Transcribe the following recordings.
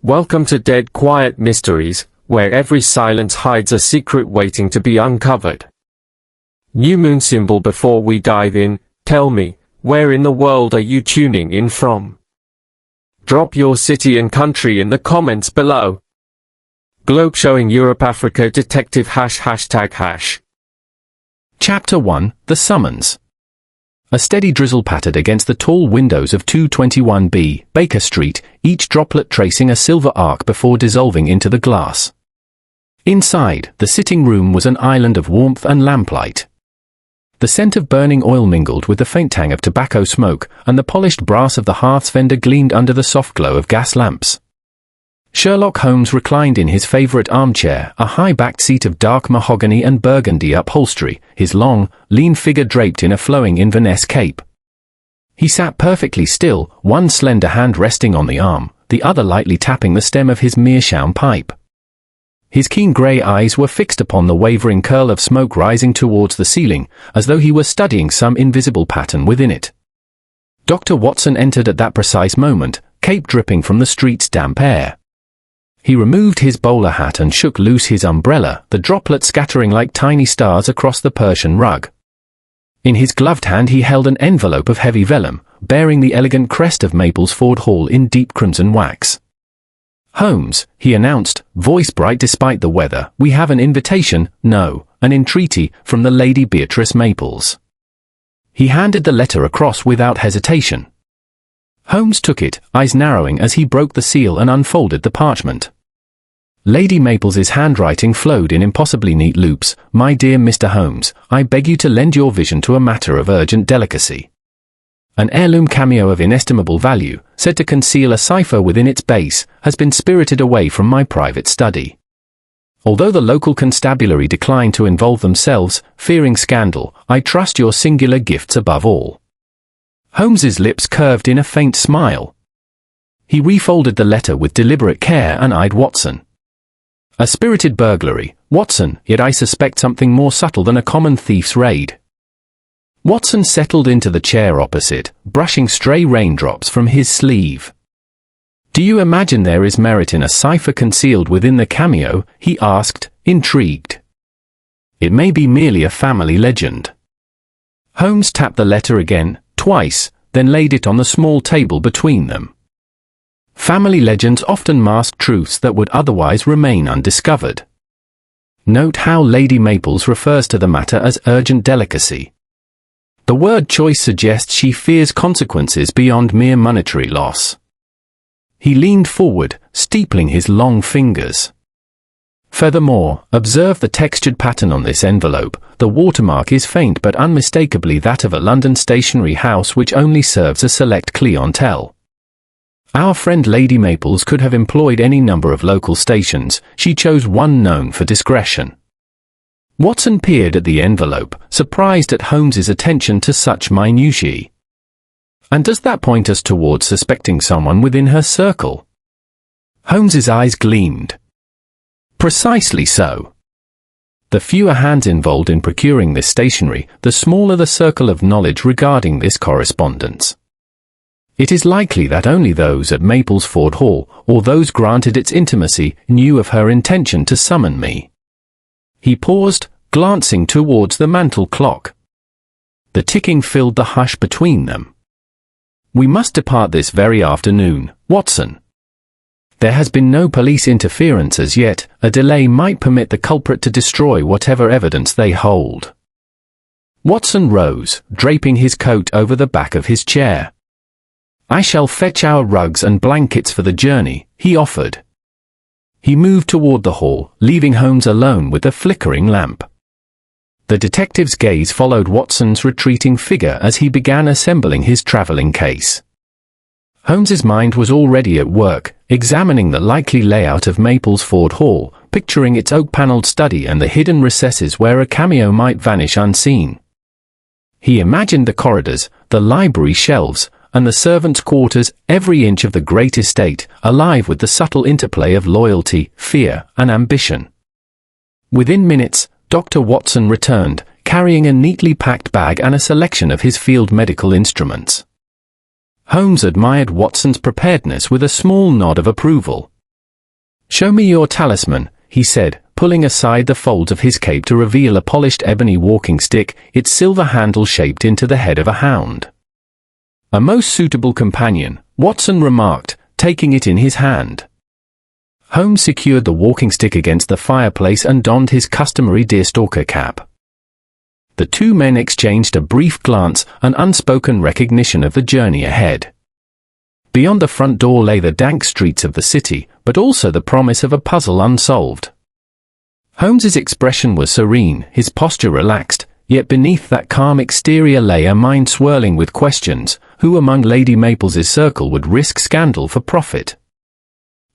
Welcome to Dead Quiet Mysteries, where every silence hides a secret waiting to be uncovered. New moon symbol. Before we dive in, tell me, where in the world are you tuning in from? Drop your city and country in the comments below. Globe showing Europe Africa detective ###. Chapter 1, The Summons. A steady drizzle pattered against the tall windows of 221B, Baker Street, each droplet tracing a silver arc before dissolving into the glass. Inside, the sitting room was an island of warmth and lamplight. The scent of burning oil mingled with the faint tang of tobacco smoke, and the polished brass of the hearth's fender gleamed under the soft glow of gas lamps. Sherlock Holmes reclined in his favorite armchair, a high-backed seat of dark mahogany and burgundy upholstery, his long, lean figure draped in a flowing Inverness cape. He sat perfectly still, one slender hand resting on the arm, the other lightly tapping the stem of his meerschaum pipe. His keen grey eyes were fixed upon the wavering curl of smoke rising towards the ceiling, as though he were studying some invisible pattern within it. Dr. Watson entered at that precise moment, cape dripping from the street's damp air. He removed his bowler hat and shook loose his umbrella, the droplets scattering like tiny stars across the Persian rug. In his gloved hand he held an envelope of heavy vellum, bearing the elegant crest of Maplesford Hall in deep crimson wax. "Holmes," he announced, voice bright despite the weather, "we have an invitation, no, an entreaty, from the Lady Beatrice Maples." He handed the letter across without hesitation. Holmes took it, eyes narrowing as he broke the seal and unfolded the parchment. Lady Maples's handwriting flowed in impossibly neat loops. "My dear Mr. Holmes, I beg you to lend your vision to a matter of urgent delicacy. An heirloom cameo of inestimable value, said to conceal a cipher within its base, has been spirited away from my private study. Although the local constabulary decline to involve themselves, fearing scandal, I trust your singular gifts above all." Holmes's lips curved in a faint smile. He refolded the letter with deliberate care and eyed Watson. "A spirited burglary, Watson, yet I suspect something more subtle than a common thief's raid." Watson settled into the chair opposite, brushing stray raindrops from his sleeve. "Do you imagine there is merit in a cipher concealed within the cameo?" he asked, intrigued. "It may be merely a family legend." Holmes tapped the letter again, twice, then laid it on the small table between them. Family legends often mask truths that would otherwise remain undiscovered. Note how Lady Maples refers to the matter as urgent delicacy. The word choice suggests she fears consequences beyond mere monetary loss. He leaned forward, steepling his long fingers. "Furthermore, observe the textured pattern on this envelope. The watermark is faint but unmistakably that of a London stationery house which only serves a select clientele. Our friend Lady Maples could have employed any number of local stations. She chose one known for discretion." Watson peered at the envelope, surprised at Holmes's attention to such minutiae. "And does that point us towards suspecting someone within her circle?" Holmes's eyes gleamed. "Precisely so. The fewer hands involved in procuring this stationery, the smaller the circle of knowledge regarding this correspondence. It is likely that only those at Maplesford Hall, or those granted its intimacy, knew of her intention to summon me." He paused, glancing towards the mantel clock. The ticking filled the hush between them. "We must depart this very afternoon, Watson. There has been no police interference as yet. A delay might permit the culprit to destroy whatever evidence they hold." Watson rose, draping his coat over the back of his chair. "I shall fetch our rugs and blankets for the journey," he offered. He moved toward the hall, leaving Holmes alone with the flickering lamp. The detective's gaze followed Watson's retreating figure as he began assembling his traveling case. Holmes's mind was already at work, examining the likely layout of Maplesford Hall, picturing its oak-panelled study and the hidden recesses where a cameo might vanish unseen. He imagined the corridors, the library shelves, and the servants' quarters, every inch of the great estate, alive with the subtle interplay of loyalty, fear, and ambition. Within minutes, Dr. Watson returned, carrying a neatly packed bag and a selection of his field medical instruments. Holmes admired Watson's preparedness with a small nod of approval. "Show me your talisman," he said, pulling aside the folds of his cape to reveal a polished ebony walking stick, its silver handle shaped into the head of a hound. "A most suitable companion," Watson remarked, taking it in his hand. Holmes secured the walking stick against the fireplace and donned his customary deerstalker cap. The two men exchanged a brief glance, an unspoken recognition of the journey ahead. Beyond the front door lay the dank streets of the city, but also the promise of a puzzle unsolved. Holmes's expression was serene, his posture relaxed, yet beneath that calm exterior lay a mind swirling with questions. Who among Lady Maples's circle would risk scandal for profit?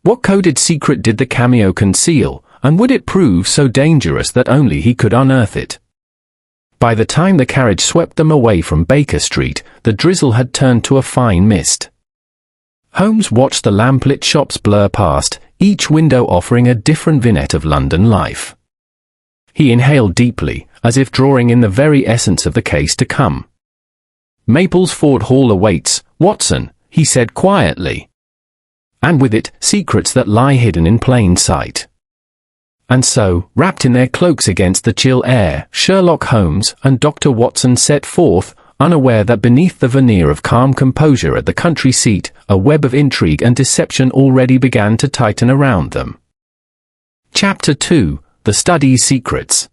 What coded secret did the Cameo conceal, and would it prove so dangerous that only he could unearth it? By the time the carriage swept them away from Baker Street, the drizzle had turned to a fine mist. Holmes watched the lamplit shops blur past, each window offering a different vignette of London life. He inhaled deeply, as if drawing in the very essence of the case to come. "Maplesford Hall awaits, Watson," he said quietly. "And with it, secrets that lie hidden in plain sight." And so, wrapped in their cloaks against the chill air, Sherlock Holmes and Dr. Watson set forth, unaware that beneath the veneer of calm composure at the country seat, a web of intrigue and deception already began to tighten around them. Chapter 2: The Study's Secrets.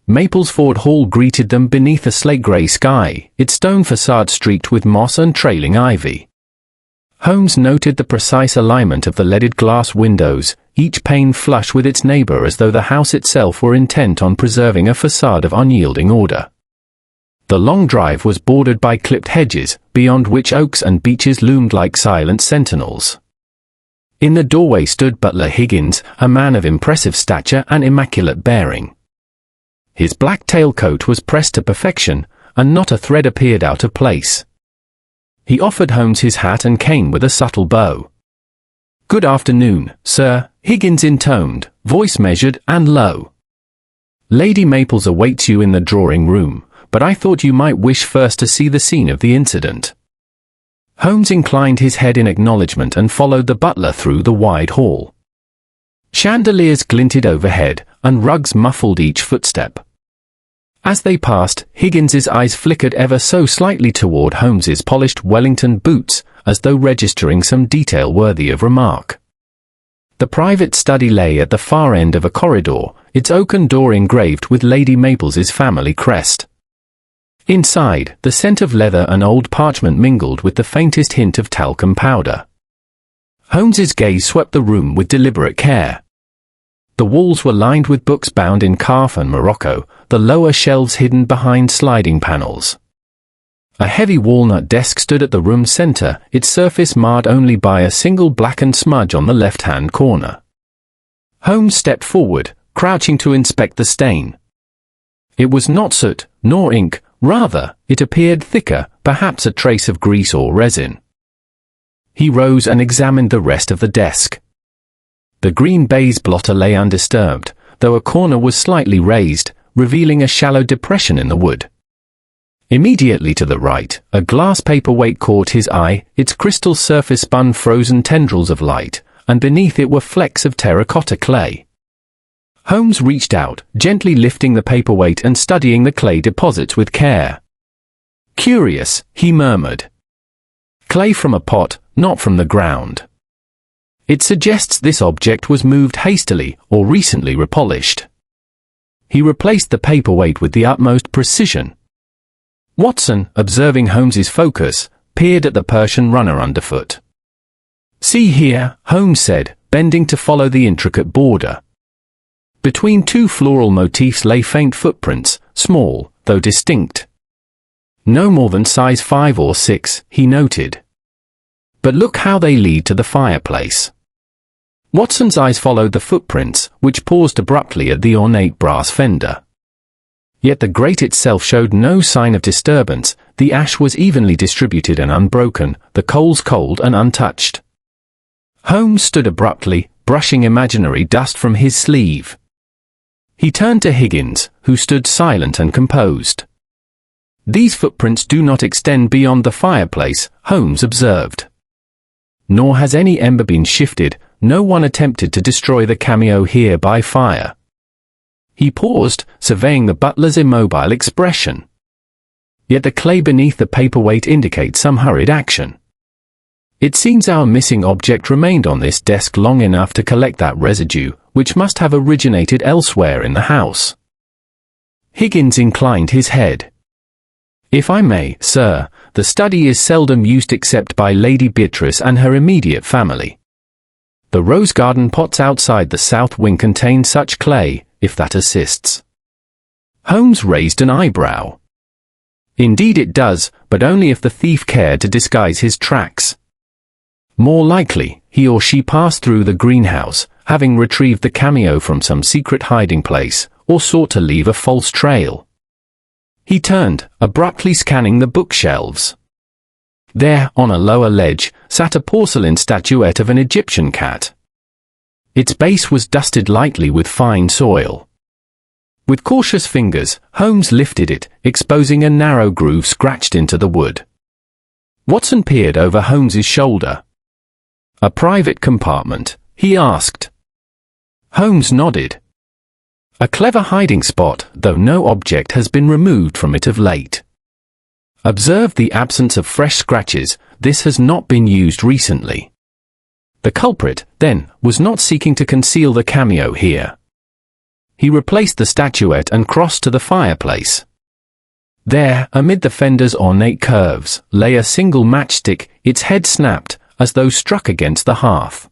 Maplesford Hall greeted them beneath a slate-grey sky, its stone facade streaked with moss and trailing ivy. Holmes noted the precise alignment of the leaded glass windows, each pane flush with its neighbor as though the house itself were intent on preserving a facade of unyielding order. The long drive was bordered by clipped hedges, beyond which oaks and beeches loomed like silent sentinels. In the doorway stood butler Higgins, a man of impressive stature and immaculate bearing. His black tailcoat was pressed to perfection, and not a thread appeared out of place. He offered Holmes his hat and cane with a subtle bow. "Good afternoon, sir," Higgins intoned, voice measured and low. "Lady Maples awaits you in the drawing room, but I thought you might wish first to see the scene of the incident." Holmes inclined his head in acknowledgement and followed the butler through the wide hall. Chandeliers glinted overhead, and rugs muffled each footstep. As they passed, Higgins's eyes flickered ever so slightly toward Holmes's polished Wellington boots, as though registering some detail worthy of remark. The private study lay at the far end of a corridor, its oaken door engraved with Lady Maples's family crest. Inside, the scent of leather and old parchment mingled with the faintest hint of talcum powder. Holmes's gaze swept the room with deliberate care. The walls were lined with books bound in calf and morocco, the lower shelves hidden behind sliding panels. A heavy walnut desk stood at the room's center, its surface marred only by a single blackened smudge on the left-hand corner. Holmes stepped forward, crouching to inspect the stain. It was not soot, nor ink, rather, it appeared thicker, perhaps a trace of grease or resin. He rose and examined the rest of the desk. The green baize blotter lay undisturbed, though a corner was slightly raised, revealing a shallow depression in the wood. Immediately to the right, a glass paperweight caught his eye, its crystal surface spun frozen tendrils of light, and beneath it were flecks of terracotta clay. Holmes reached out, gently lifting the paperweight and studying the clay deposits with care. "Curious," he murmured. "Clay from a pot, not from the ground. It suggests this object was moved hastily or recently repolished." He replaced the paperweight with the utmost precision. Watson, observing Holmes's focus, peered at the Persian runner underfoot. "See here," Holmes said, bending to follow the intricate border. Between two floral motifs lay faint footprints, small, though distinct. "No more than size 5 or 6, he noted. "But look how they lead to the fireplace." Watson's eyes followed the footprints, which paused abruptly at the ornate brass fender. Yet the grate itself showed no sign of disturbance, the ash was evenly distributed and unbroken, the coals cold and untouched. Holmes stood abruptly, brushing imaginary dust from his sleeve. He turned to Higgins, who stood silent and composed. "These footprints do not extend beyond the fireplace," Holmes observed. "Nor has any ember been shifted, no one attempted to destroy the cameo here by fire. He paused, surveying the butler's immobile expression. Yet the clay beneath the paperweight indicates some hurried action. It seems our missing object remained on this desk long enough to collect that residue, which must have originated elsewhere in the house. Higgins inclined his head. If I may, sir, the study is seldom used except by Lady Beatrice and her immediate family. The rose garden pots outside the south wing contain such clay, if that assists. Holmes raised an eyebrow. Indeed it does, but only if the thief cared to disguise his tracks. More likely, he or she passed through the greenhouse, having retrieved the cameo from some secret hiding place, or sought to leave a false trail. He turned, abruptly scanning the bookshelves. There, on a lower ledge, sat a porcelain statuette of an Egyptian cat. Its base was dusted lightly with fine soil. With cautious fingers, Holmes lifted it, exposing a narrow groove scratched into the wood. Watson peered over Holmes's shoulder. "A private compartment?" he asked. Holmes nodded. "A clever hiding spot, though no object has been removed from it of late. Observe the absence of fresh scratches, this has not been used recently. The culprit, then, was not seeking to conceal the cameo here." He replaced the statuette and crossed to the fireplace. There, amid the fender's ornate curves, lay a single matchstick, its head snapped, as though struck against the hearth.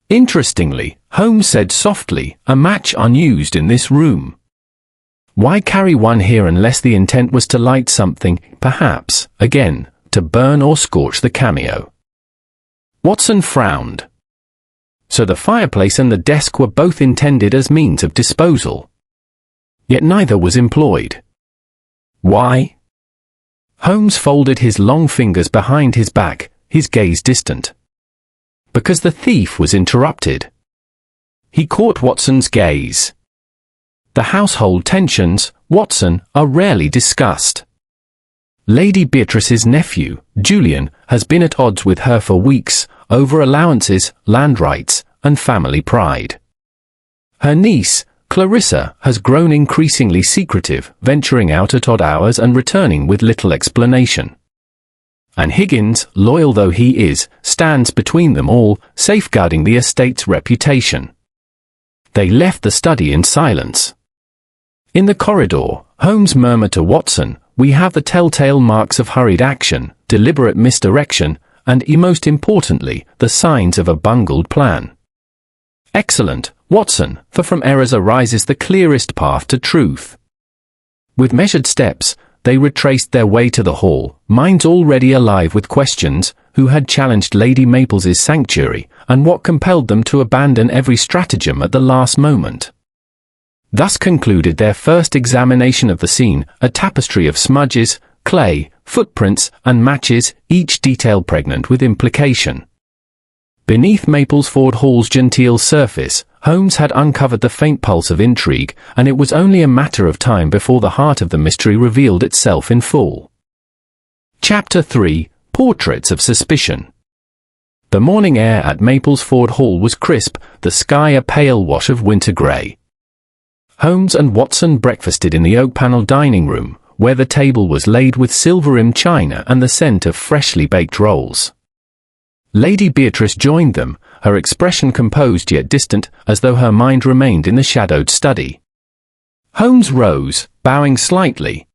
"Interestingly," Holmes said softly, "a match unused in this room. Why carry one here unless the intent was to light something, perhaps, again, to burn or scorch the cameo?" Watson frowned. So the fireplace and the desk were both intended as means of disposal. Yet neither was employed. Why? Holmes folded his long fingers behind his back, his gaze distant. Because the thief was interrupted. He caught Watson's gaze. The household tensions, Watson, are rarely discussed. Lady Beatrice's nephew, Julian, has been at odds with her for weeks, over allowances, land rights, and family pride. Her niece, Clarissa, has grown increasingly secretive, venturing out at odd hours and returning with little explanation. And Higgins, loyal though he is, stands between them all, safeguarding the estate's reputation. They left the study in silence. In the corridor, Holmes murmured to Watson, "We have the telltale marks of hurried action, deliberate misdirection, and, most importantly, the signs of a bungled plan." "Excellent, Watson, for from errors arises the clearest path to truth." With measured steps, they retraced their way to the hall, minds already alive with questions: who had challenged Lady Maples's sanctuary, and what compelled them to abandon every stratagem at the last moment. Thus concluded their first examination of the scene, a tapestry of smudges, clay, footprints, and matches, each detail pregnant with implication. Beneath Maplesford Hall's genteel surface, Holmes had uncovered the faint pulse of intrigue, and it was only a matter of time before the heart of the mystery revealed itself in full. Chapter 3: Portraits of Suspicion. The morning air at Maplesford Hall was crisp, the sky a pale wash of winter grey. Holmes and Watson breakfasted in the oak-panelled dining room, where the table was laid with silver-rimmed china and the scent of freshly baked rolls. Lady Beatrice joined them, her expression composed yet distant, as though her mind remained in the shadowed study. Holmes rose, bowing slightly.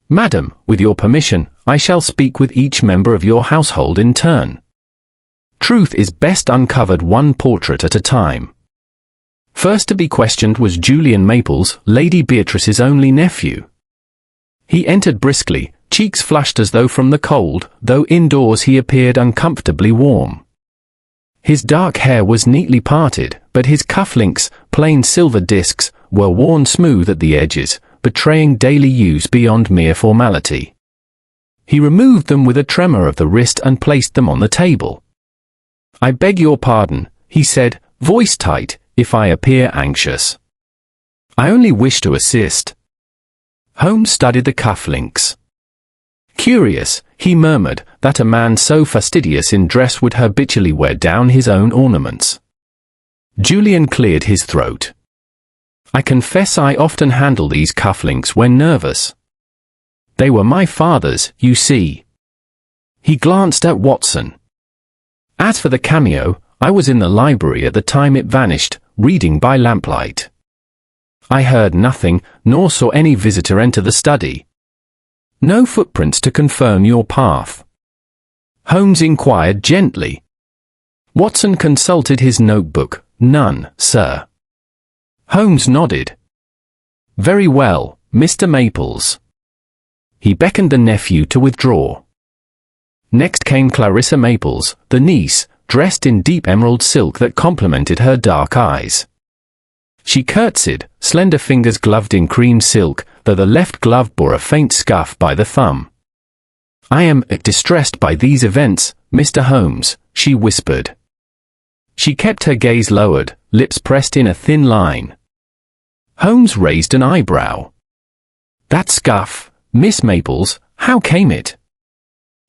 "Madam, with your permission, I shall speak with each member of your household in turn. Truth is best uncovered one portrait at a time." First to be questioned was Julian Maples, Lady Beatrice's only nephew. He entered briskly, cheeks flushed as though from the cold, though indoors he appeared uncomfortably warm. His dark hair was neatly parted, but his cufflinks, plain silver discs, were worn smooth at the edges, betraying daily use beyond mere formality. He removed them with a tremor of the wrist and placed them on the table. "I beg your pardon," he said, voice tight, "if I appear anxious. I only wish to assist." Holmes studied the cufflinks. Curious, he murmured, that a man so fastidious in dress would habitually wear down his own ornaments. Julian cleared his throat. I confess I often handle these cufflinks when nervous. They were my father's, you see. He glanced at Watson. As for the Cameo, I was in the library at the time it vanished, reading by lamplight. I heard nothing, nor saw any visitor enter the study. No footprints to confirm your path? Holmes inquired gently. Watson consulted his notebook. None, sir. Holmes nodded. Very well, Mr. Maples. He beckoned the nephew to withdraw. Next came Clarissa Maples, the niece, dressed in deep emerald silk that complemented her dark eyes. She curtsied, slender fingers gloved in cream silk, though the left glove bore a faint scuff by the thumb. I am distressed by these events, Mr. Holmes, she whispered. She kept her gaze lowered, lips pressed in a thin line. Holmes raised an eyebrow. That scuff, Miss Maples, how came it?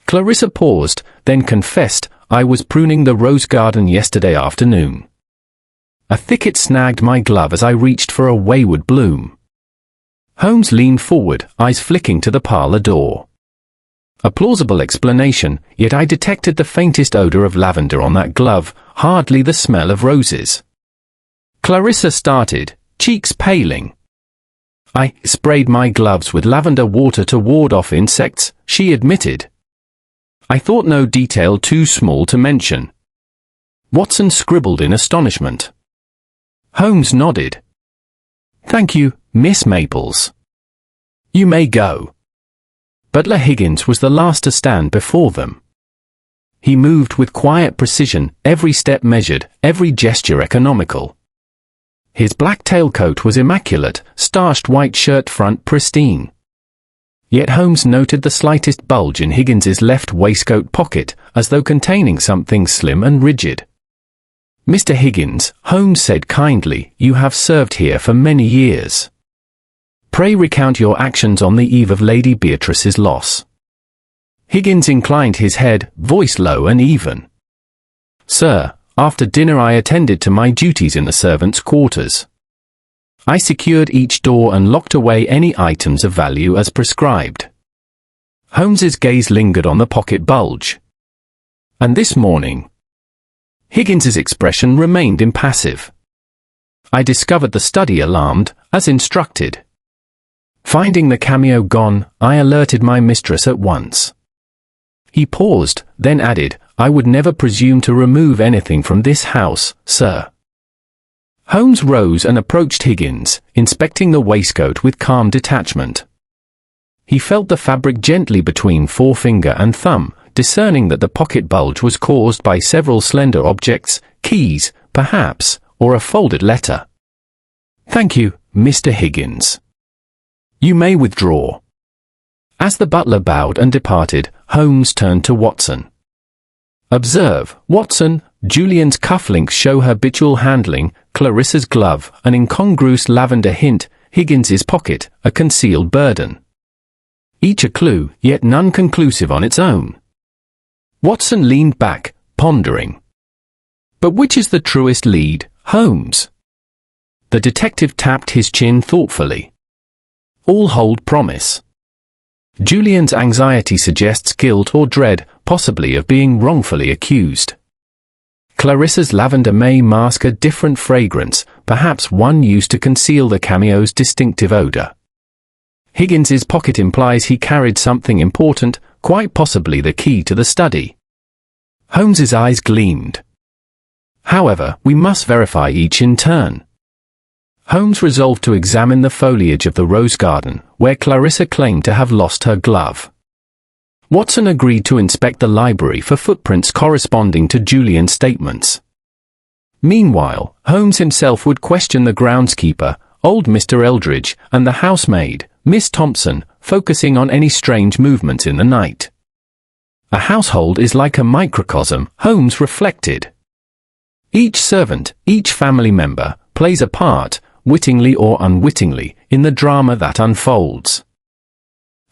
Clarissa paused, then confessed, I was pruning the rose garden yesterday afternoon. A thicket snagged my glove as I reached for a wayward bloom. Holmes leaned forward, eyes flicking to the parlor door. A plausible explanation, yet I detected the faintest odor of lavender on that glove, hardly the smell of roses. Clarissa started, cheeks paling. I sprayed my gloves with lavender water to ward off insects, she admitted. I thought no detail too small to mention. Watson scribbled in astonishment. Holmes nodded. Thank you, Miss Maples. You may go. Butler Higgins was the last to stand before them. He moved with quiet precision, every step measured, every gesture economical. His black tailcoat was immaculate, starched white shirt front pristine. Yet Holmes noted the slightest bulge in Higgins's left waistcoat pocket, as though containing something slim and rigid. Mr. Higgins, Holmes said kindly, you have served here for many years. Pray recount your actions on the eve of Lady Beatrice's loss. Higgins inclined his head, voice low and even. Sir, after dinner I attended to my duties in the servants' quarters. I secured each door and locked away any items of value as prescribed. Holmes's gaze lingered on the pocket bulge. And this morning? Higgins's expression remained impassive. I discovered the study alarmed, as instructed. Finding the Cameo gone, I alerted my mistress at once. He paused, then added, I would never presume to remove anything from this house, sir. Holmes rose and approached Higgins, inspecting the waistcoat with calm detachment. He felt the fabric gently between forefinger and thumb, discerning that the pocket bulge was caused by several slender objects, keys, perhaps, or a folded letter. Thank you, Mr. Higgins. You may withdraw. As the butler bowed and departed, Holmes turned to Watson. Observe, Watson, Julian's cufflinks show habitual handling, Clarissa's glove, an incongruous lavender hint, Higgins's pocket, a concealed burden. Each a clue, yet none conclusive on its own. Watson leaned back, pondering. But which is the truest lead, Holmes? The detective tapped his chin thoughtfully. All hold promise. Julian's anxiety suggests guilt or dread, possibly of being wrongfully accused. Clarissa's lavender may mask a different fragrance, perhaps one used to conceal the Cameo's distinctive odor. Higgins's pocket implies he carried something important, quite possibly the key to the study. Holmes's eyes gleamed. However, we must verify each in turn. Holmes resolved to examine the foliage of the rose garden, where Clarissa claimed to have lost her glove. Watson agreed to inspect the library for footprints corresponding to Julian's statements. Meanwhile, Holmes himself would question the groundskeeper, old Mr. Eldridge, and the housemaid, Miss Thompson, focusing on any strange movements in the night. A household is like a microcosm, Holmes reflected. Each servant, each family member, plays a part, wittingly or unwittingly, in the drama that unfolds.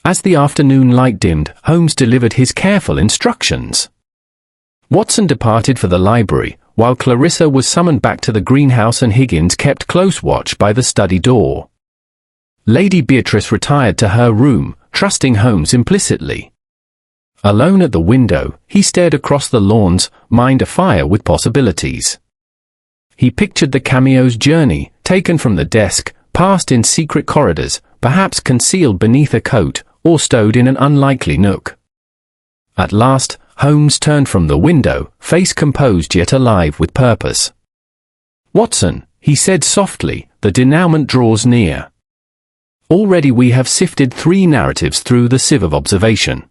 As the afternoon light dimmed, Holmes delivered his careful instructions. Watson departed for the library, while Clarissa was summoned back to the greenhouse and Higgins kept close watch by the study door. Lady Beatrice retired to her room, trusting Holmes implicitly. Alone at the window, he stared across the lawns, mind afire with possibilities. He pictured the Cameo's journey, taken from the desk, passed in secret corridors, perhaps concealed beneath a coat, or stowed in an unlikely nook. At last, Holmes turned from the window, face composed yet alive with purpose. "Watson," he said softly, "the denouement draws near. Already we have sifted 3 narratives through the sieve of observation.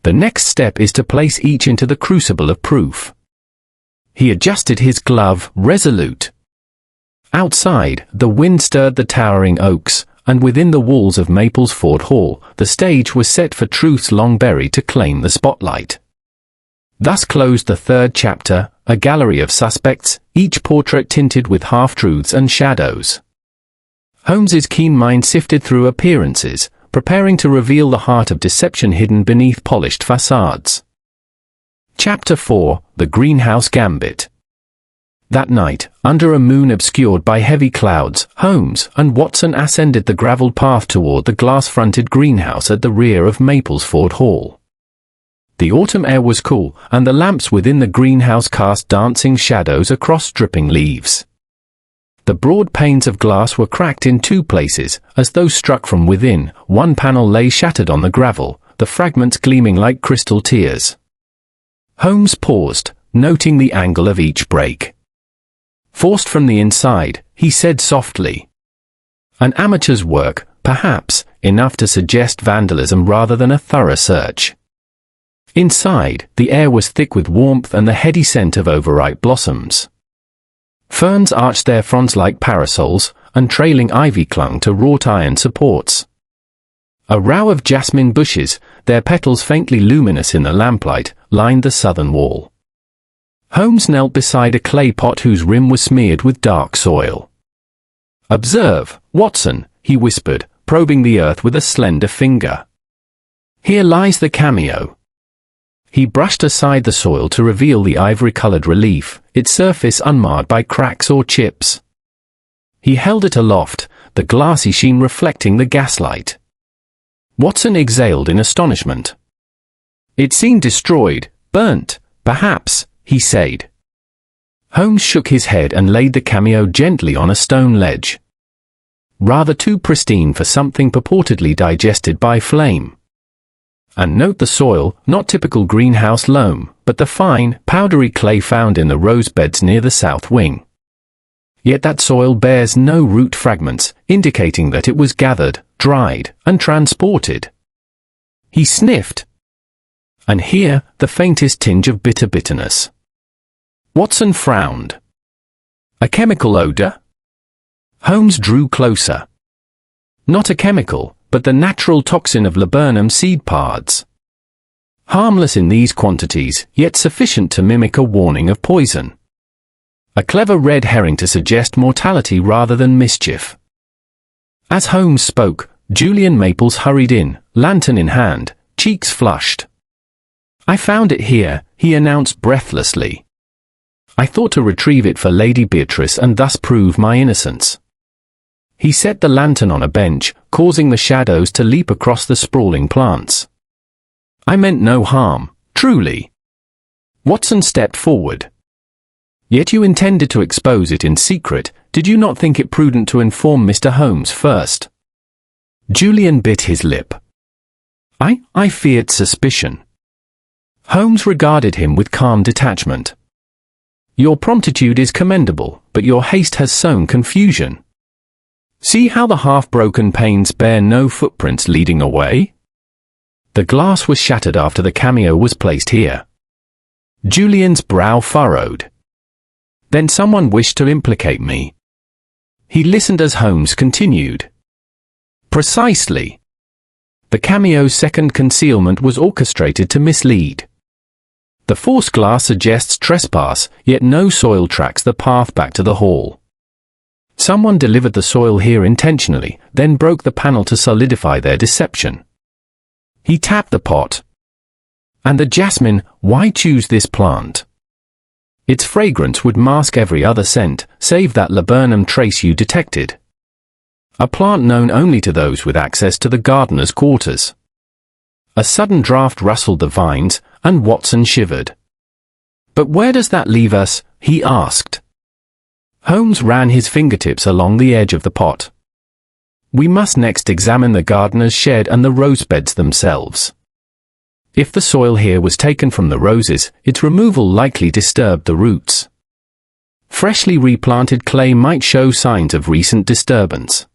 The next step is to place each into the crucible of proof." He adjusted his glove, resolute. Outside, the wind stirred the towering oaks, and within the walls of Maplesford Hall, the stage was set for truth's long buried to claim the spotlight. Thus closed the 3rd chapter, a gallery of suspects, each portrait tinted with half-truths and shadows. Holmes's keen mind sifted through appearances, preparing to reveal the heart of deception hidden beneath polished facades. Chapter 4: The Greenhouse Gambit. That night, under a moon obscured by heavy clouds, Holmes and Watson ascended the gravelled path toward the glass-fronted greenhouse at the rear of Maplesford Hall. The autumn air was cool, and the lamps within the greenhouse cast dancing shadows across dripping leaves. The broad panes of glass were cracked in 2 places, as though struck from within. One panel lay shattered on the gravel, the fragments gleaming like crystal tears. Holmes paused, noting the angle of each break. Forced from the inside, he said softly, "An amateur's work, perhaps, enough to suggest vandalism rather than a thorough search." Inside, the air was thick with warmth and the heady scent of overripe blossoms. Ferns arched their fronds like parasols, and trailing ivy clung to wrought iron supports. A row of jasmine bushes, their petals faintly luminous in the lamplight, lined the southern wall. Holmes knelt beside a clay pot whose rim was smeared with dark soil. "Observe, Watson," he whispered, probing the earth with a slender finger. "Here lies the Cameo." He brushed aside the soil to reveal the ivory-colored relief, its surface unmarred by cracks or chips. He held it aloft, the glassy sheen reflecting the gaslight. Watson exhaled in astonishment. "It seemed destroyed, burnt, perhaps," he said. Holmes shook his head and laid the Cameo gently on a stone ledge. "Rather too pristine for something purportedly digested by flame. And note the soil, not typical greenhouse loam, but the fine, powdery clay found in the rose beds near the south wing. Yet that soil bears no root fragments, indicating that it was gathered, dried, and transported." He sniffed. "And here, the faintest tinge of bitterness." Watson frowned. "A chemical odor?" Holmes drew closer. "Not a chemical, but the natural toxin of laburnum seed pods. Harmless in these quantities, yet sufficient to mimic a warning of poison. A clever red herring to suggest mortality rather than mischief." As Holmes spoke, Julian Maples hurried in, lantern in hand, cheeks flushed. "I found it here," he announced breathlessly. "I thought to retrieve it for Lady Beatrice and thus prove my innocence." He set the lantern on a bench, causing the shadows to leap across the sprawling plants. "I meant no harm, truly." Watson stepped forward. "Yet you intended to expose it in secret. Did you not think it prudent to inform Mr. Holmes first?" Julian bit his lip. I feared suspicion." Holmes regarded him with calm detachment. "Your promptitude is commendable, but your haste has sown confusion. See how the half-broken panes bear no footprints leading away? The glass was shattered after the Cameo was placed here." Julian's brow furrowed. "Then someone wished to implicate me." He listened as Holmes continued. "Precisely. The Cameo's second concealment was orchestrated to mislead. The forced glass suggests trespass, yet no soil tracks the path back to the hall. Someone delivered the soil here intentionally, then broke the panel to solidify their deception. He tapped the pot. And the jasmine, why choose this plant? Its fragrance would mask every other scent, save that laburnum trace you detected. A plant known only to those with access to the gardener's quarters. A sudden draft rustled the vines, and Watson shivered. But where does that leave us? He asked. Holmes ran his fingertips along the edge of the pot. We must next examine the gardener's shed and the rose beds themselves. If the soil here was taken from the roses, its removal likely disturbed the roots. Freshly replanted clay might show signs of recent disturbance.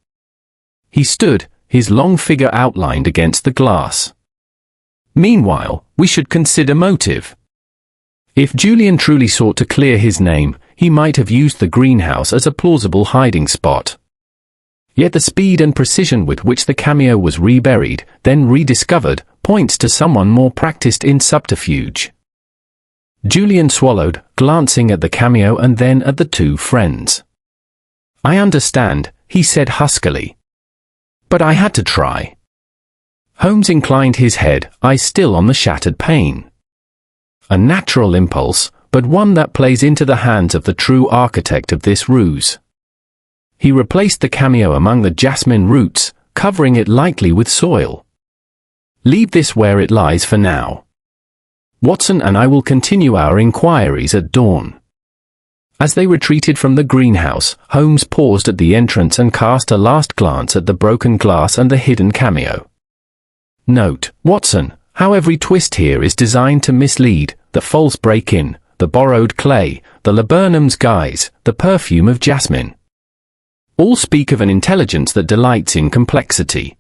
He stood, his long figure outlined against the glass. Meanwhile, we should consider motive. If Julian truly sought to clear his name, he might have used the greenhouse as a plausible hiding spot. Yet the speed and precision with which the Cameo was reburied, then rediscovered, points to someone more practiced in subterfuge. Julian swallowed, glancing at the Cameo and then at the two friends. I understand, he said huskily. But I had to try. Holmes inclined his head, eyes still on the shattered pane. A natural impulse, but one that plays into the hands of the true architect of this ruse. He replaced the Cameo among the jasmine roots, covering it lightly with soil. Leave this where it lies for now. Watson and I will continue our inquiries at dawn. As they retreated from the greenhouse, Holmes paused at the entrance and cast a last glance at the broken glass and the hidden Cameo. Note, Watson, how every twist here is designed to mislead, the false break-in, the borrowed clay, the laburnum's guise, the perfume of jasmine. All speak of an intelligence that delights in complexity.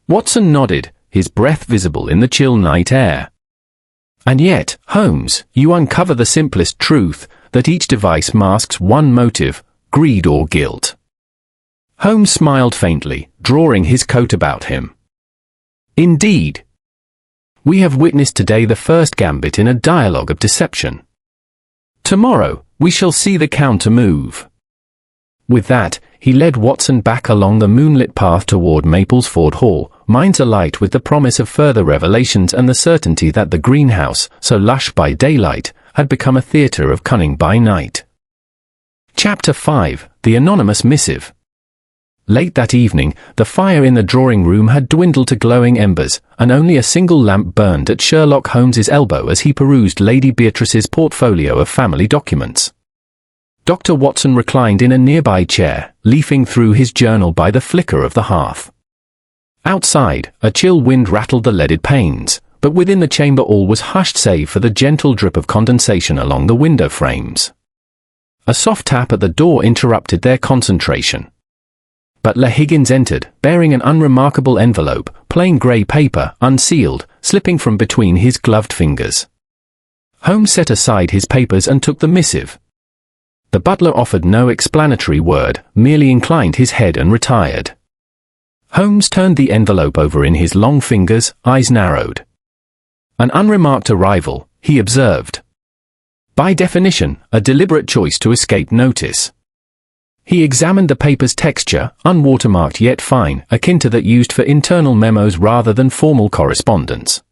Watson nodded, his breath visible in the chill night air. And yet, Holmes, you uncover the simplest truth, that each device masks one motive, greed or guilt. Holmes smiled faintly, drawing his coat about him. Indeed. We have witnessed today the first gambit in a dialogue of deception. Tomorrow, we shall see the counter move. With that, he led Watson back along the moonlit path toward Maplesford Hall, minds alight with the promise of further revelations and the certainty that the greenhouse, so lush by daylight, had become a theatre of cunning by night. Chapter 5, The Anonymous Missive. Late that evening, the fire in the drawing-room had dwindled to glowing embers, and only a single lamp burned at Sherlock Holmes's elbow as he perused Lady Beatrice's portfolio of family documents. Dr. Watson reclined in a nearby chair, leafing through his journal by the flicker of the hearth. Outside, a chill wind rattled the leaded panes, but within the chamber all was hushed save for the gentle drip of condensation along the window frames. A soft tap at the door interrupted their concentration. Butler Higgins entered, bearing an unremarkable envelope, plain grey paper, unsealed, slipping from between his gloved fingers. Holmes set aside his papers and took the missive. The butler offered no explanatory word, merely inclined his head and retired. Holmes turned the envelope over in his long fingers, eyes narrowed. An unremarked arrival, he observed. By definition, a deliberate choice to escape notice. He examined the paper's texture, unwatermarked yet fine, akin to that used for internal memos rather than formal correspondence.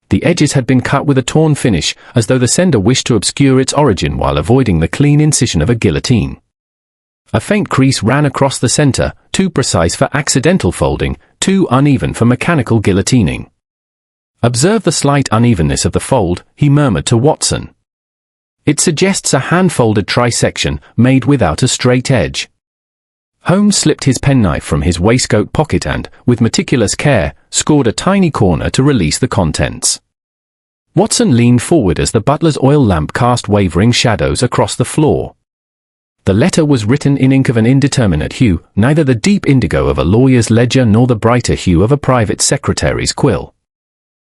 The edges had been cut with a torn finish, as though the sender wished to obscure its origin while avoiding the clean incision of a guillotine. A faint crease ran across the center, too precise for accidental folding, too uneven for mechanical guillotining. Observe the slight unevenness of the fold, he murmured to Watson. It suggests a hand-folded trisection, made without a straight edge. Holmes slipped his penknife from his waistcoat pocket and, with meticulous care, scored a tiny corner to release the contents. Watson leaned forward as the butler's oil lamp cast wavering shadows across the floor. The letter was written in ink of an indeterminate hue, neither the deep indigo of a lawyer's ledger nor the brighter hue of a private secretary's quill.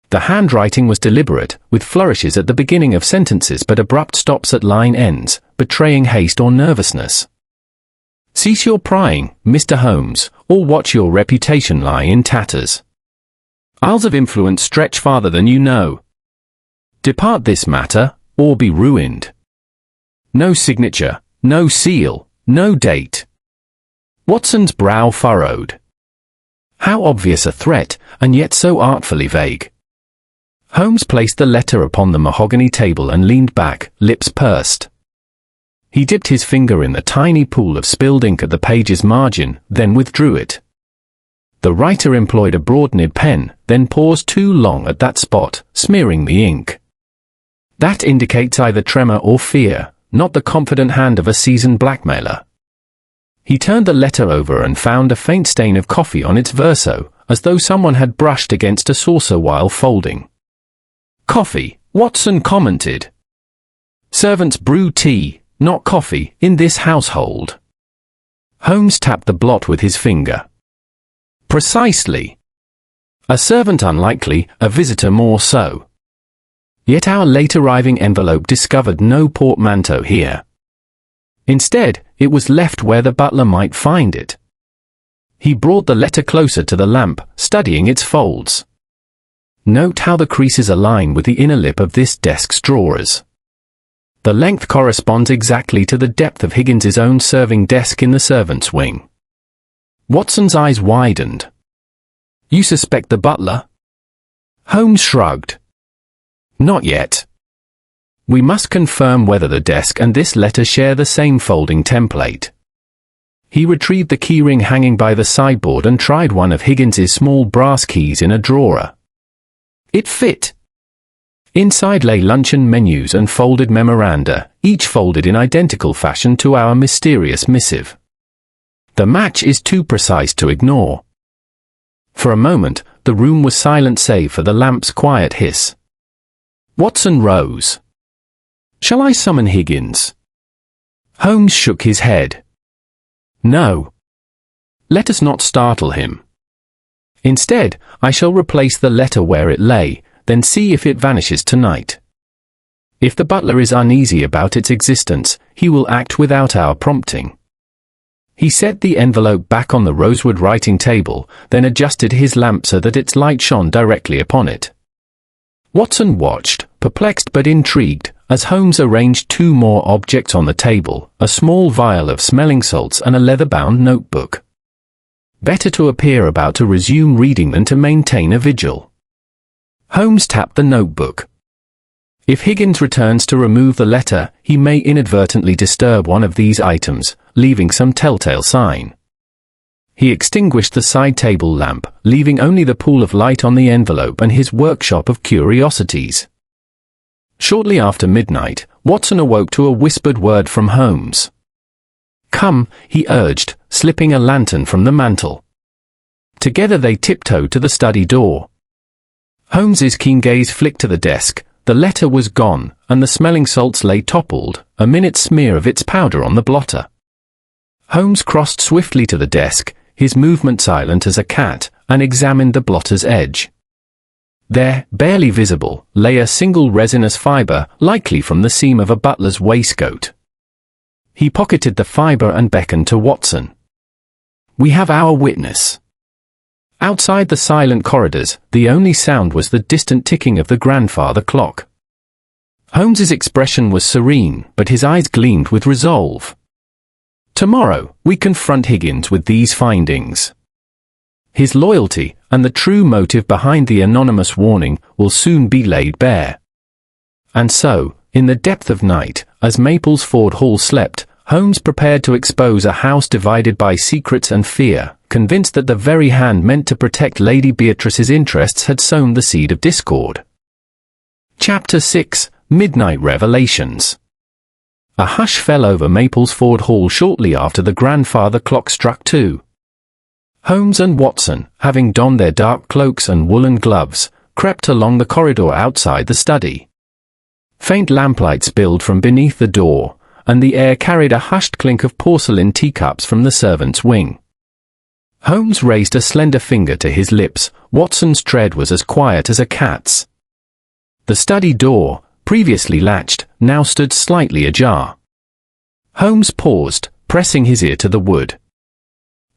The handwriting was deliberate, with flourishes at the beginning of sentences but abrupt stops at line ends, betraying haste or nervousness. Cease your prying, Mr. Holmes, or watch your reputation lie in tatters. Isles of influence stretch farther than you know. Depart this matter, or be ruined. No signature, no seal, no date. Watson's brow furrowed. How obvious a threat, and yet so artfully vague. Holmes placed the letter upon the mahogany table and leaned back, lips pursed. He dipped his finger in the tiny pool of spilled ink at the page's margin, then withdrew it. The writer employed a broad-nib pen, then paused too long at that spot, smearing the ink. That indicates either tremor or fear, not the confident hand of a seasoned blackmailer. He turned the letter over and found a faint stain of coffee on its verso, as though someone had brushed against a saucer while folding. "Coffee," Watson commented. "Servants brew tea, not coffee, in this household." Holmes tapped the blot with his finger. "Precisely. A servant unlikely, a visitor more so. Yet our late-arriving envelope discovered no portmanteau here. Instead, it was left where the butler might find it." He brought the letter closer to the lamp, studying its folds. "Note how the creases align with the inner lip of this desk's drawers. The length corresponds exactly to the depth of Higgins's own serving desk in the servants' wing." Watson's eyes widened. "You suspect the butler?" Holmes shrugged. "Not yet. We must confirm whether the desk and this letter share the same folding template." He retrieved the keyring hanging by the sideboard and tried one of Higgins's small brass keys in a drawer. It fit. Inside lay luncheon menus and folded memoranda, each folded in identical fashion to our mysterious missive. The match is too precise to ignore. For a moment, the room was silent save for the lamp's quiet hiss. Watson rose. "Shall I summon Higgins?" Holmes shook his head. "No. Let us not startle him. Instead, I shall replace the letter where it lay, then see if it vanishes tonight. If the butler is uneasy about its existence, he will act without our prompting." He set the envelope back on the rosewood writing table, then adjusted his lamp so that its light shone directly upon it. Watson watched, perplexed but intrigued, as Holmes arranged two more objects on the table, a small vial of smelling salts and a leather-bound notebook. Better to appear about to resume reading than to maintain a vigil. Holmes tapped the notebook. If Higgins returns to remove the letter, he may inadvertently disturb one of these items, leaving some telltale sign. He extinguished the side table lamp, leaving only the pool of light on the envelope and his workshop of curiosities. Shortly after midnight, Watson awoke to a whispered word from Holmes. "Come," he urged, slipping a lantern from the mantel. Together they tiptoed to the study door. Holmes's keen gaze flicked to the desk. The letter was gone, and the smelling salts lay toppled, a minute smear of its powder on the blotter. Holmes crossed swiftly to the desk, his movement silent as a cat, and examined the blotter's edge. There, barely visible, lay a single resinous fibre, likely from the seam of a butler's waistcoat. He pocketed the fibre and beckoned to Watson. "We have our witness." Outside the silent corridors, the only sound was the distant ticking of the grandfather clock. Holmes's expression was serene, but his eyes gleamed with resolve. "Tomorrow, we confront Higgins with these findings. His loyalty, and the true motive behind the anonymous warning, will soon be laid bare." And so, in the depth of night, as Maplesford Hall slept, Holmes prepared to expose a house divided by secrets and fear, convinced that the very hand meant to protect Lady Beatrice's interests had sown the seed of discord. Chapter 6: Midnight Revelations. A hush fell over Maplesford Hall shortly after the grandfather clock struck 2. Holmes and Watson, having donned their dark cloaks and woolen gloves, crept along the corridor outside the study. Faint lamplight spilled from beneath the door, and the air carried a hushed clink of porcelain teacups from the servants' wing. Holmes raised a slender finger to his lips. Watson's tread was as quiet as a cat's. The study door, previously latched, now stood slightly ajar. Holmes paused, pressing his ear to the wood.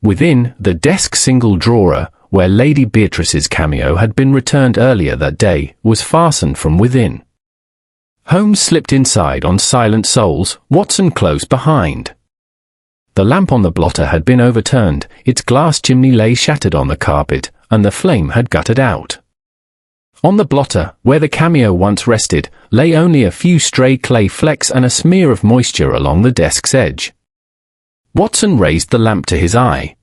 Within, the desk's single drawer, where Lady Beatrice's cameo had been returned earlier that day, was fastened from within. Holmes slipped inside on silent soles, Watson close behind. The lamp on the blotter had been overturned, its glass chimney lay shattered on the carpet, and the flame had guttered out. On the blotter, where the Cameo once rested, lay only a few stray clay flecks and a smear of moisture along the desk's edge. Watson raised the lamp to his eye.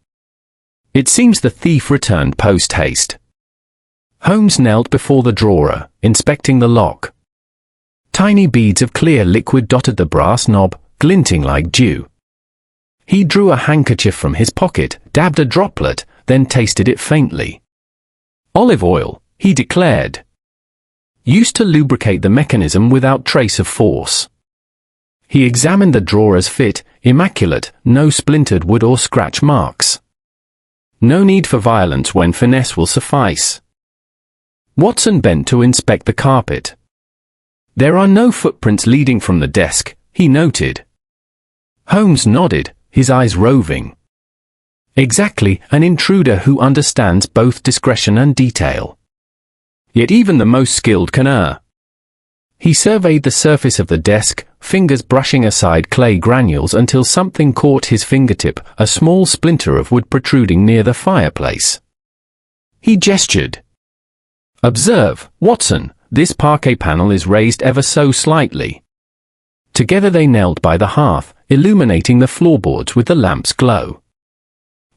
It seems the thief returned post-haste. Holmes knelt before the drawer, inspecting the lock. Tiny beads of clear liquid dotted the brass knob, glinting like dew. He drew a handkerchief from his pocket, dabbed a droplet, then tasted it faintly. Olive oil, he declared. Used to lubricate the mechanism without trace of force. He examined the drawer's fit, immaculate, no splintered wood or scratch marks. No need for violence when finesse will suffice. Watson bent to inspect the carpet. There are no footprints leading from the desk, he noted. Holmes nodded, his eyes roving. Exactly, an intruder who understands both discretion and detail. Yet even the most skilled can err. He surveyed the surface of the desk, fingers brushing aside clay granules until something caught his fingertip, a small splinter of wood protruding near the fireplace. He gestured. Observe, Watson, this parquet panel is raised ever so slightly. Together they knelt by the hearth, illuminating the floorboards with the lamp's glow.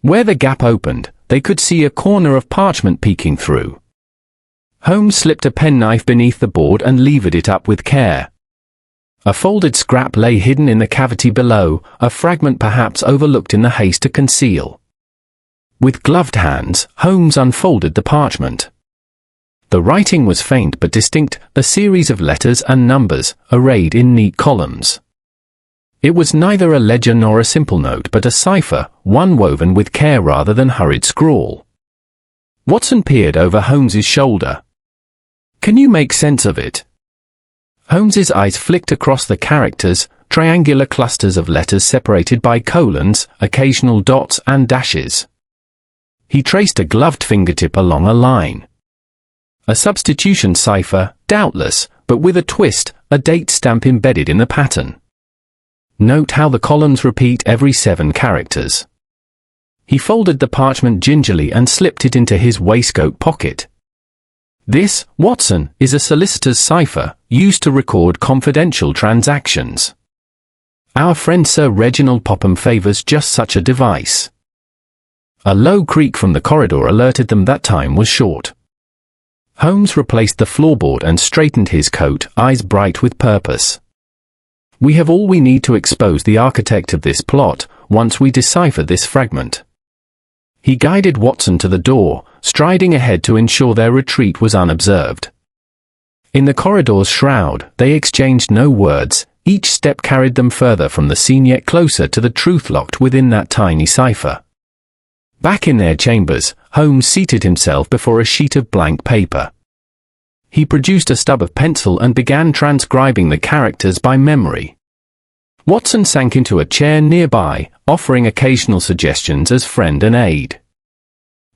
Where the gap opened, they could see a corner of parchment peeking through. Holmes slipped a penknife beneath the board and levered it up with care. A folded scrap lay hidden in the cavity below, a fragment perhaps overlooked in the haste to conceal. With gloved hands, Holmes unfolded the parchment. The writing was faint but distinct, a series of letters and numbers, arrayed in neat columns. It was neither a ledger nor a simple note but a cipher, one woven with care rather than hurried scrawl. Watson peered over Holmes's shoulder. Can you make sense of it? Holmes's eyes flicked across the characters, triangular clusters of letters separated by colons, occasional dots and dashes. He traced a gloved fingertip along a line. A substitution cipher, doubtless, but with a twist, a date stamp embedded in the pattern. Note how the columns repeat every 7 characters. He folded the parchment gingerly and slipped it into his waistcoat pocket. This, Watson, is a solicitor's cipher, used to record confidential transactions. Our friend Sir Reginald Popham favours just such a device. A low creak from the corridor alerted them that time was short. Holmes replaced the floorboard and straightened his coat, eyes bright with purpose. We have all we need to expose the architect of this plot, once we decipher this fragment. He guided Watson to the door, striding ahead to ensure their retreat was unobserved. In the corridor's shroud, they exchanged no words, each step carried them further from the scene yet closer to the truth locked within that tiny cipher. Back in their chambers, Holmes seated himself before a sheet of blank paper. He produced a stub of pencil and began transcribing the characters by memory. Watson sank into a chair nearby, offering occasional suggestions as friend and aid.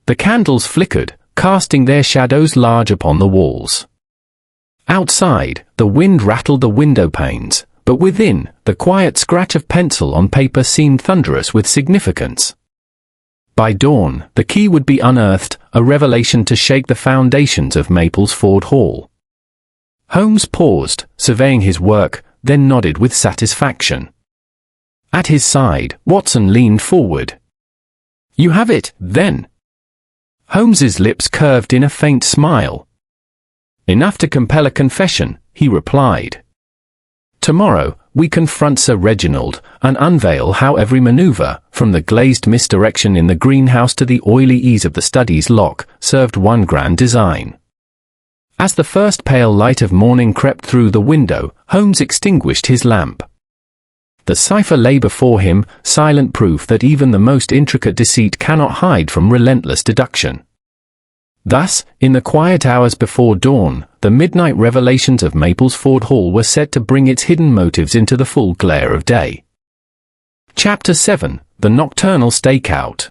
The candles flickered, casting their shadows large upon the walls. Outside, the wind rattled the window panes, but within, the quiet scratch of pencil on paper seemed thunderous with significance. By dawn, the key would be unearthed, a revelation to shake the foundations of Maplesford Hall. Holmes paused, surveying his work, then nodded with satisfaction. At his side, Watson leaned forward. You have it, then? Holmes's lips curved in a faint smile. Enough to compel a confession, he replied. Tomorrow, we confront Sir Reginald, and unveil how every maneuver, from the glazed misdirection in the greenhouse to the oily ease of the study's lock, served one grand design. As the first pale light of morning crept through the window, Holmes extinguished his lamp. The cipher lay before him, silent proof that even the most intricate deceit cannot hide from relentless deduction. Thus, in the quiet hours before dawn, the midnight revelations of Maplesford Hall were set to bring its hidden motives into the full glare of day. Chapter 7: The Nocturnal Stakeout.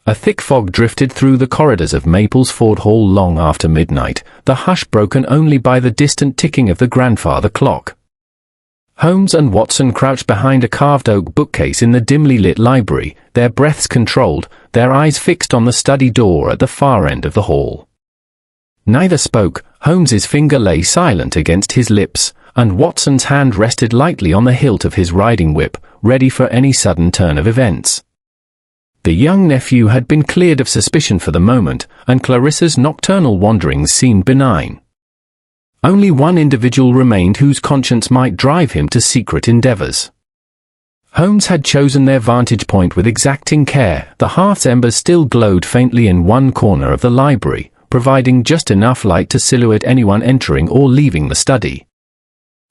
A thick fog drifted through the corridors of Maplesford Hall long after midnight, the hush broken only by the distant ticking of the grandfather clock. Holmes and Watson crouched behind a carved oak bookcase in the dimly lit library, their breaths controlled, their eyes fixed on the study door at the far end of the hall. Neither spoke. Holmes's finger lay silent against his lips, and Watson's hand rested lightly on the hilt of his riding whip, ready for any sudden turn of events. The young nephew had been cleared of suspicion for the moment, and Clarissa's nocturnal wanderings seemed benign. Only one individual remained whose conscience might drive him to secret endeavors. Holmes had chosen their vantage point with exacting care. The hearth's embers still glowed faintly in one corner of the library, providing just enough light to silhouette anyone entering or leaving the study.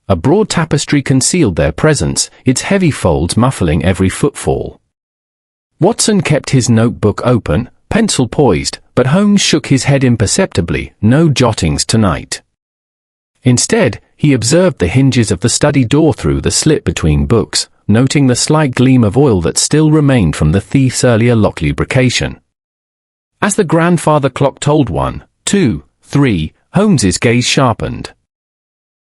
A broad tapestry concealed their presence, its heavy folds muffling every footfall. Watson kept his notebook open, pencil poised, but Holmes shook his head imperceptibly. No jottings tonight. Instead, he observed the hinges of the study door through the slit between books, noting the slight gleam of oil that still remained from the thief's earlier lock lubrication. As the grandfather clock told 1, 2, 3, Holmes's gaze sharpened.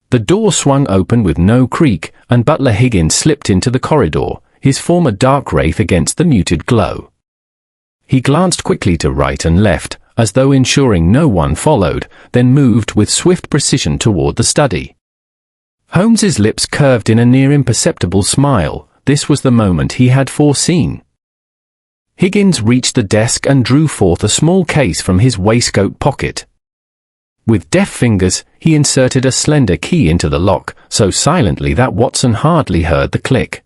The door swung open with no creak, and butler Higgins slipped into the corridor, his former dark wraith against the muted glow. He glanced quickly to right and left, as though ensuring no one followed, then moved with swift precision toward the study. Holmes's lips curved in a near imperceptible smile. This was the moment he had foreseen. Higgins reached the desk and drew forth a small case from his waistcoat pocket. With deft fingers, he inserted a slender key into the lock, so silently that Watson hardly heard the click.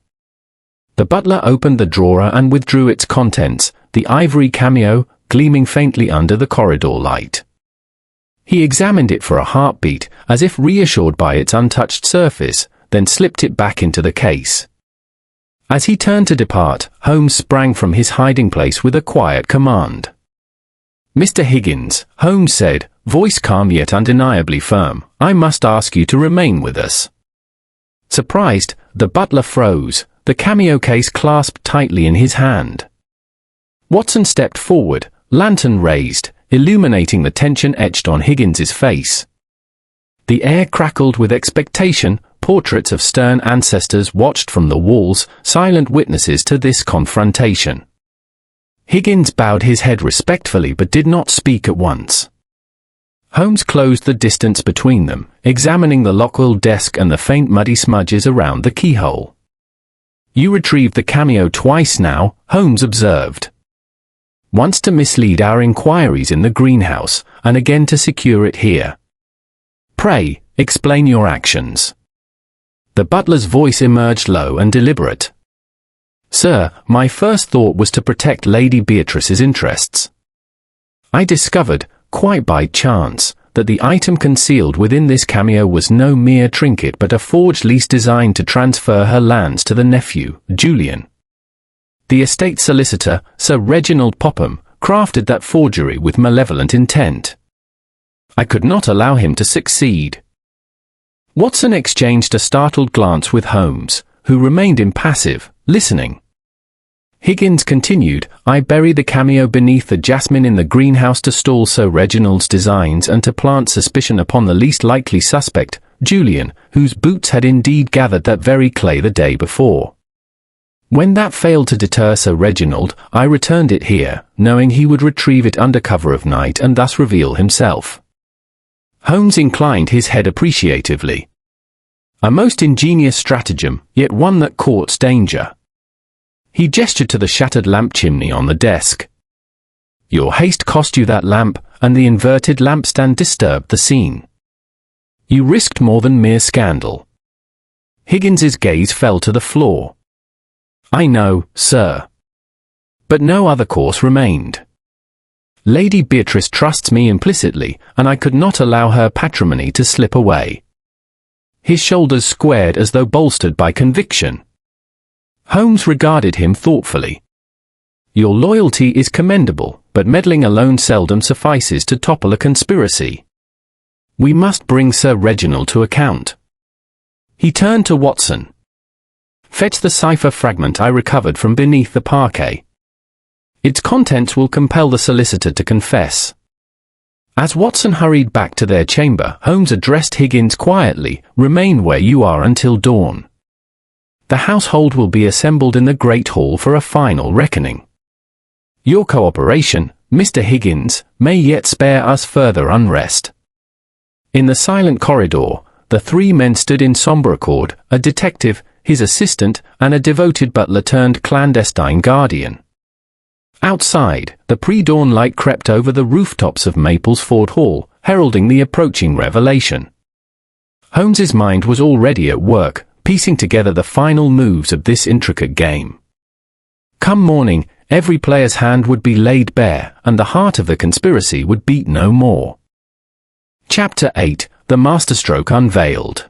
The butler opened the drawer and withdrew its contents, the ivory cameo gleaming faintly under the corridor light. He examined it for a heartbeat, as if reassured by its untouched surface, then slipped it back into the case. As he turned to depart, Holmes sprang from his hiding place with a quiet command. "Mr. Higgins," Holmes said, voice calm yet undeniably firm, "I must ask you to remain with us." Surprised, the butler froze, the cameo case clasped tightly in his hand. Watson stepped forward, lantern raised, illuminating the tension etched on Higgins's face. The air crackled with expectation. Portraits of stern ancestors watched from the walls, silent witnesses to this confrontation. Higgins bowed his head respectfully but did not speak at once. Holmes closed the distance between them, examining the lock-oiled desk and the faint muddy smudges around the keyhole. "You retrieved the cameo twice now," Holmes observed. "Once to mislead our inquiries in the greenhouse, and again to secure it here. Pray, explain your actions." The butler's voice emerged low and deliberate. "Sir, my first thought was to protect Lady Beatrice's interests. I discovered, quite by chance, that the item concealed within this cameo was no mere trinket but a forged lease designed to transfer her lands to the nephew, Julian. The estate solicitor, Sir Reginald Popham, crafted that forgery with malevolent intent. I could not allow him to succeed." Watson exchanged a startled glance with Holmes, who remained impassive, listening. Higgins continued, "I buried the cameo beneath the jasmine in the greenhouse to stall Sir Reginald's designs and to plant suspicion upon the least likely suspect, Julian, whose boots had indeed gathered that very clay the day before. When that failed to deter Sir Reginald, I returned it here, knowing he would retrieve it under cover of night and thus reveal himself." Holmes inclined his head appreciatively. "A most ingenious stratagem, yet one that courts danger." He gestured to the shattered lamp chimney on the desk. "Your haste cost you that lamp, and the inverted lampstand disturbed the scene. You risked more than mere scandal." Higgins's gaze fell to the floor. "I know, sir. But no other course remained. Lady Beatrice trusts me implicitly, and I could not allow her patrimony to slip away." His shoulders squared as though bolstered by conviction. Holmes regarded him thoughtfully. "Your loyalty is commendable, but meddling alone seldom suffices to topple a conspiracy. We must bring Sir Reginald to account." He turned to Watson. "Fetch the cipher fragment I recovered from beneath the parquet. Its contents will compel the solicitor to confess." As Watson hurried back to their chamber, Holmes addressed Higgins quietly, "Remain where you are until dawn. The household will be assembled in the Great Hall for a final reckoning. Your cooperation, Mr. Higgins, may yet spare us further unrest." In the silent corridor, the three men stood in sombre accord, a detective, his assistant, and a devoted butler turned clandestine guardian. Outside, the pre-dawn light crept over the rooftops of Maplesford Hall, heralding the approaching revelation. Holmes's mind was already at work, piecing together the final moves of this intricate game. Come morning, every player's hand would be laid bare, and the heart of the conspiracy would beat no more. Chapter 8: The Masterstroke Unveiled.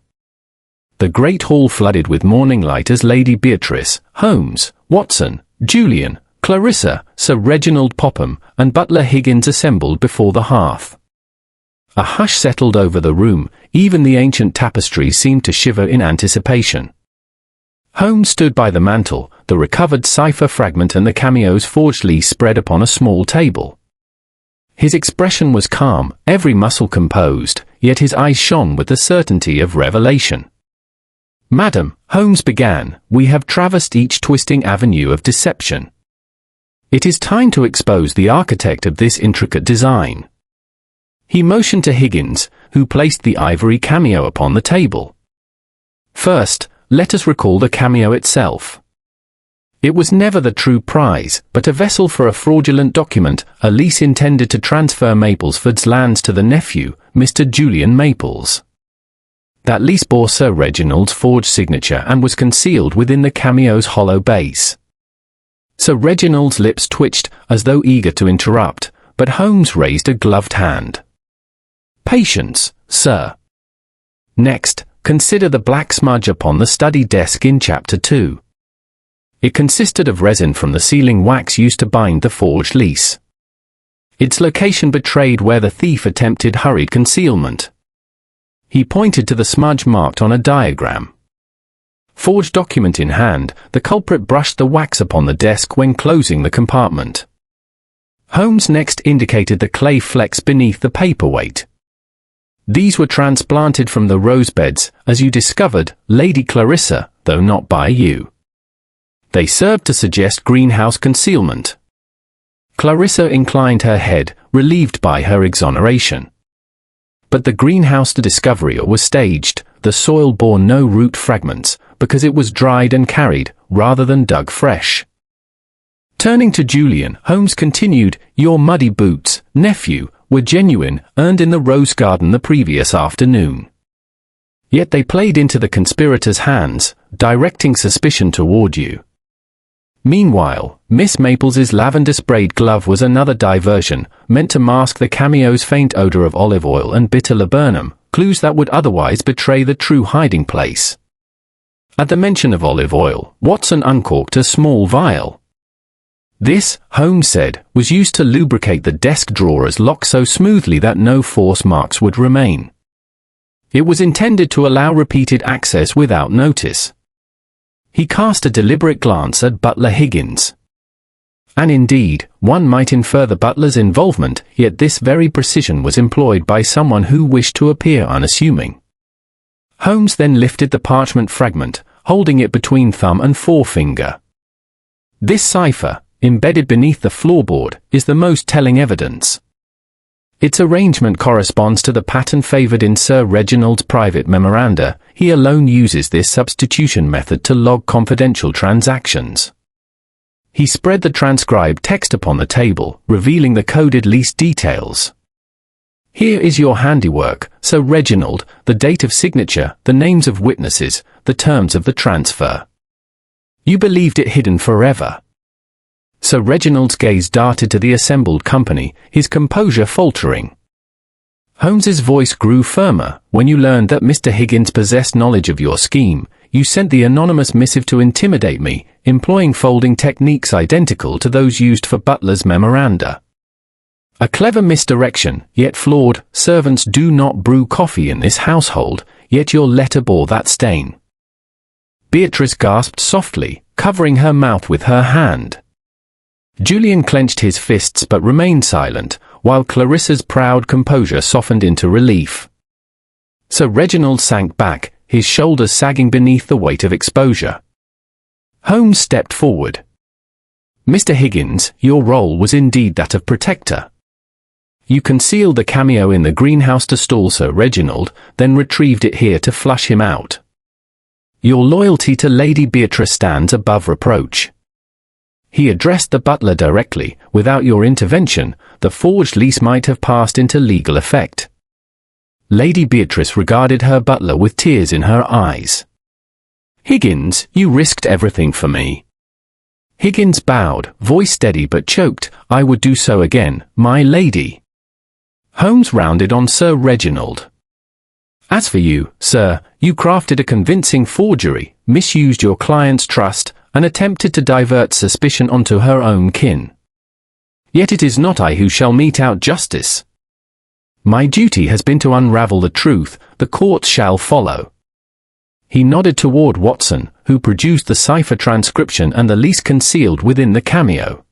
The great hall flooded with morning light as Lady Beatrice, Holmes, Watson, Julian, Clarissa, Sir Reginald Popham, and Butler Higgins assembled before the hearth. A hush settled over the room, even the ancient tapestry seemed to shiver in anticipation. Holmes stood by the mantel, the recovered cipher fragment and the Cameo's forged lease spread upon a small table. His expression was calm, every muscle composed, yet his eyes shone with the certainty of revelation. "Madam," Holmes began, "we have traversed each twisting avenue of deception. It is time to expose the architect of this intricate design." He motioned to Higgins, who placed the ivory cameo upon the table. "First, let us recall the cameo itself. It was never the true prize, but a vessel for a fraudulent document, a lease intended to transfer Maplesford's lands to the nephew, Mr. Julian Maples. That lease bore Sir Reginald's forged signature and was concealed within the cameo's hollow base." Sir Reginald's lips twitched, as though eager to interrupt, but Holmes raised a gloved hand. "Patience, sir. Next, consider the black smudge upon the study desk in Chapter 2. It consisted of resin from the sealing wax used to bind the forged lease. Its location betrayed where the thief attempted hurried concealment. He pointed to the smudge marked on a diagram. Forged document in hand, the culprit brushed the wax upon the desk when closing the compartment. Holmes next indicated the clay flecks beneath the paperweight. These were transplanted from the rose beds, as you discovered, Lady Clarissa, though not by you. They served to suggest greenhouse concealment. Clarissa inclined her head, relieved by her exoneration. But the greenhouse discovery was staged. The soil bore no root fragments, because it was dried and carried, rather than dug fresh. Turning to Julian, Holmes continued, "Your muddy boots, nephew, were genuine, earned in the rose garden the previous afternoon. Yet they played into the conspirators' hands, directing suspicion toward you. Meanwhile, Miss Maples's lavender-sprayed glove was another diversion, meant to mask the cameo's faint odor of olive oil and bitter laburnum, clues that would otherwise betray the true hiding place." At the mention of olive oil, Watson uncorked a small vial. "This," Holmes said, "was used to lubricate the desk drawer's lock so smoothly that no force marks would remain. It was intended to allow repeated access without notice." He cast a deliberate glance at Butler Higgins. And indeed, one might infer the butler's involvement, yet this very precision was employed by someone who wished to appear unassuming. Holmes then lifted the parchment fragment, holding it between thumb and forefinger. "This cipher, embedded beneath the floorboard, is the most telling evidence. Its arrangement corresponds to the pattern favored in Sir Reginald's private memoranda. He alone uses this substitution method to log confidential transactions." He spread the transcribed text upon the table, revealing the coded lease details. "Here is your handiwork, Sir Reginald, the date of signature, the names of witnesses, the terms of the transfer. You believed it hidden forever." Sir Reginald's gaze darted to the assembled company, his composure faltering. Holmes's voice grew firmer. "When you learned that Mr. Higgins possessed knowledge of your scheme, you sent the anonymous missive to intimidate me, employing folding techniques identical to those used for Butler's memoranda. A clever misdirection, yet flawed. Servants do not brew coffee in this household, yet your letter bore that stain." Beatrice gasped softly, covering her mouth with her hand. Julian clenched his fists but remained silent, while Clarissa's proud composure softened into relief. Sir Reginald sank back, his shoulders sagging beneath the weight of exposure. Holmes stepped forward. Mr. Higgins, your role was indeed that of protector. You concealed the Cameo in the greenhouse to stall Sir Reginald, then retrieved it here to flush him out. Your loyalty to Lady Beatrice stands above reproach. He addressed the butler directly. Without your intervention, the forged lease might have passed into legal effect. Lady Beatrice regarded her butler with tears in her eyes. Higgins, you risked everything for me. Higgins bowed, voice steady but choked. I would do so again, my lady. Holmes rounded on Sir Reginald. As for you, sir, you crafted a convincing forgery, misused your client's trust, and attempted to divert suspicion onto her own kin. Yet it is not I who shall mete out justice. My duty has been to unravel the truth. The courts shall follow. He nodded toward Watson, who produced the cipher transcription and the lease concealed within the Cameo.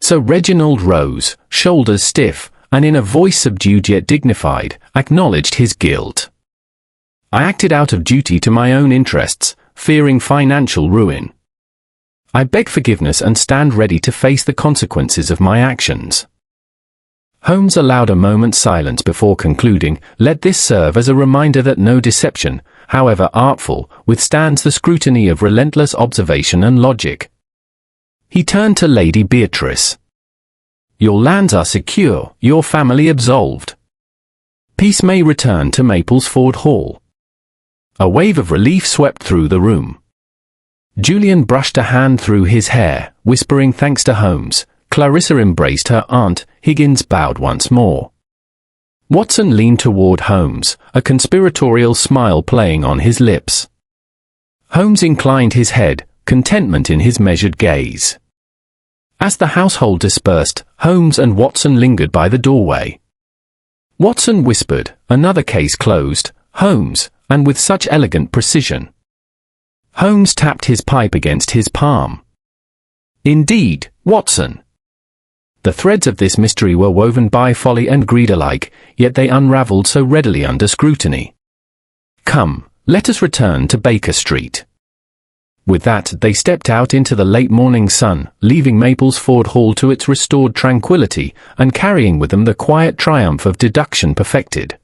Sir Reginald rose, shoulders stiff, and in a voice subdued yet dignified, acknowledged his guilt. I acted out of duty to my own interests, fearing financial ruin. I beg forgiveness and stand ready to face the consequences of my actions. Holmes allowed a moment's silence before concluding, let this serve as a reminder that no deception, however artful, withstands the scrutiny of relentless observation and logic. He turned to Lady Beatrice. Your lands are secure, your family absolved. Peace may return to Maplesford Hall. A wave of relief swept through the room. Julian brushed a hand through his hair, whispering thanks to Holmes. Clarissa embraced her aunt. Higgins bowed once more. Watson leaned toward Holmes, a conspiratorial smile playing on his lips. Holmes inclined his head, contentment in his measured gaze. As the household dispersed, Holmes and Watson lingered by the doorway. Watson whispered, another case closed, Holmes, and with such elegant precision. Holmes tapped his pipe against his palm. Indeed, Watson. The threads of this mystery were woven by folly and greed alike, yet they unraveled so readily under scrutiny. Come, let us return to Baker Street. With that, they stepped out into the late morning sun, leaving Maplesford Hall to its restored tranquility, and carrying with them the quiet triumph of deduction perfected.